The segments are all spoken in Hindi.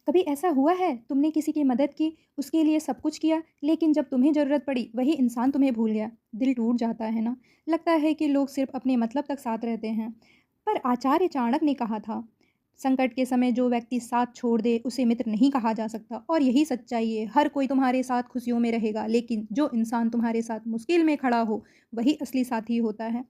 कभी ऐसा हुआ है तुमने किसी की मदद की, उसके लिए सब कुछ किया, लेकिन जब तुम्हें ज़रूरत पड़ी वही इंसान तुम्हें भूल गया? दिल टूट जाता है ना? लगता है कि लोग सिर्फ अपने मतलब तक साथ रहते हैं। पर आचार्य चाणक्य ने कहा था, संकट के समय जो व्यक्ति साथ छोड़ दे उसे मित्र नहीं कहा जा सकता। और यही सच्चाई है, हर कोई तुम्हारे साथ खुशियों में रहेगा, लेकिन जो इंसान तुम्हारे साथ मुश्किल में खड़ा हो वही असली साथी होता है।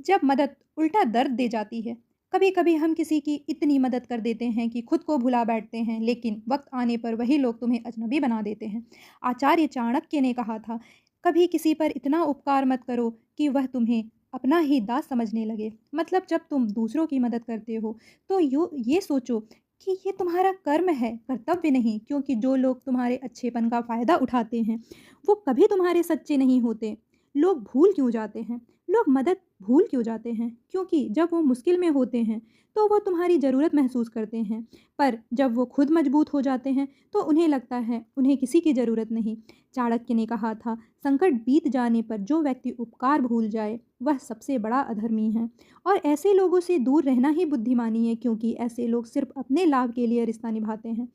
जब मदद उल्टा दर्द दे जाती है। कभी-कभी हम किसी की इतनी मदद कर देते हैं कि खुद को भुला बैठते हैं, लेकिन वक़्त आने पर वही लोग तुम्हें अजनबी बना देते हैं। आचार्य चाणक्य ने कहा था, कभी किसी पर इतना उपकार मत करो कि वह तुम्हें अपना ही दास समझने लगे। मतलब जब तुम दूसरों की मदद करते हो, तो ये सोचो कि ये तुम्हारा कर्म है, कर्तव्य नहीं, क्योंकि जो लोग तुम्हारे अच्छेपन का फ़ायदा उठाते हैं, वो कभी तुम्हारे सच्चे नहीं होते। लोग भूल क्यों जाते हैं? लोग मदद भूल क्यों जाते हैं? क्योंकि जब वो मुश्किल में होते हैं, तो वो तुम्हारी ज़रूरत महसूस करते हैं। पर जब वो खुद मजबूत हो जाते हैं, तो उन्हें लगता है उन्हें किसी की ज़रूरत नहीं। चाणक्य ने कहा था, संकट बीत जाने पर जो व्यक्ति उपकार भूल जाए, वह सबसे बड़ा अधर्मी है। और ऐसे लोगों से दूर रहना ही बुद्धिमानी है, क्योंकि ऐसे लोग सिर्फ अपने लाभ के लिए रिश्ता निभाते हैं।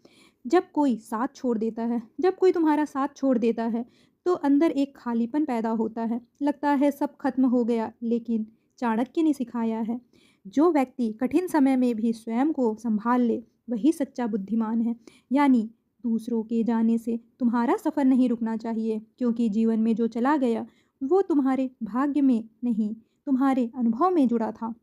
जब कोई साथ छोड़ देता है, जब कोई तुम्हारा साथ छोड़ देता है, तो अंदर एक खालीपन पैदा होता है। लगता है सब खत्म हो गया, लेकिन चाणक्य ने सिखाया है, जो व्यक्ति कठिन समय में भी स्वयं को संभाल ले, वही सच्चा बुद्धिमान है। यानी दूसरों के जाने से तुम्हारा सफ़र नहीं रुकना चाहिए, क्योंकि जीवन में जो चला गया, वो तुम्हारे भाग्य में नहीं, तुम्हारे अनुभव में जुड़ा था।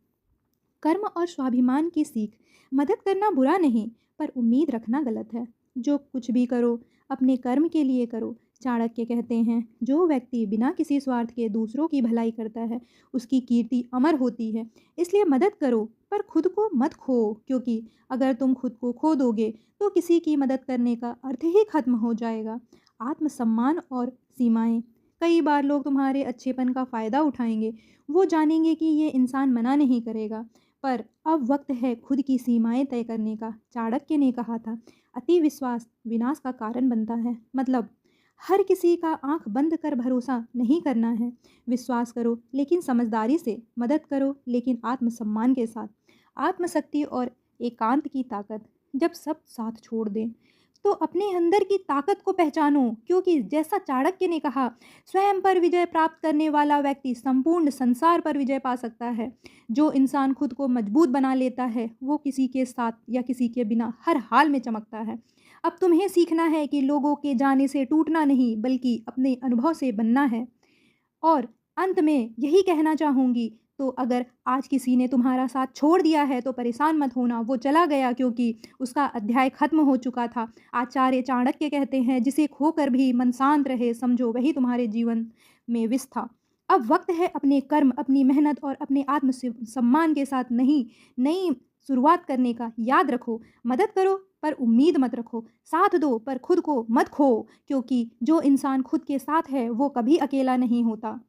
कर्म और स्वाभिमान की सीख। मदद करना बुरा नहीं, पर उम्मीद रखना गलत है। जो कुछ भी करो, अपने कर्म के लिए करो। चाणक्य कहते हैं, जो व्यक्ति बिना किसी स्वार्थ के दूसरों की भलाई करता है, उसकी कीर्ति अमर होती है। इसलिए मदद करो, पर खुद को मत खो, क्योंकि अगर तुम खुद को खो दोगे, तो किसी की मदद करने का अर्थ ही खत्म हो जाएगा। आत्मसम्मान और सीमाएं। कई बार लोग तुम्हारे अच्छेपन का फ़ायदा उठाएंगे। वो जानेंगे कि ये इंसान मना नहीं करेगा, पर अब वक्त है खुद की सीमाएं तय करने का। चाणक्य ने कहा था, अति विश्वास विनाश का कारण बनता है। मतलब हर किसी का आंख बंद कर भरोसा नहीं करना है। विश्वास करो लेकिन समझदारी से, मदद करो लेकिन आत्मसम्मान के साथ। आत्मशक्ति और एकांत की ताकत। जब सब साथ छोड़ दें, तो अपने अंदर की ताकत को पहचानो, क्योंकि जैसा चाणक्य ने कहा, स्वयं पर विजय प्राप्त करने वाला व्यक्ति संपूर्ण संसार पर विजय पा सकता है। जो इंसान खुद को मजबूत बना लेता है, वो किसी के साथ या किसी के बिना हर हाल में चमकता है। अब तुम्हें सीखना है कि लोगों के जाने से टूटना नहीं, बल्कि अपने अनुभव से बनना है। और अंत में यही कहना चाहूँगी, तो अगर आज किसी ने तुम्हारा साथ छोड़ दिया है, तो परेशान मत होना, वो चला गया क्योंकि उसका अध्याय खत्म हो चुका था। आचार्य चाणक्य कहते हैं, जिसे खोकर भी मन शांत रहे, समझो वही तुम्हारे जीवन में विष था। अब वक्त है अपने कर्म, अपनी मेहनत और अपने आत्म सम्मान के साथ नहीं नई शुरुआत करने का। याद रखो, मदद करो पर उम्मीद मत रखो, साथ दो पर खुद को मत खो, क्योंकि जो इंसान खुद के साथ है, वो कभी अकेला नहीं होता।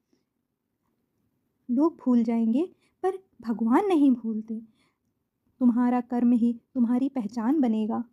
लोग भूल जाएंगे, पर भगवान नहीं भूलते। तुम्हारा कर्म ही तुम्हारी पहचान बनेगा।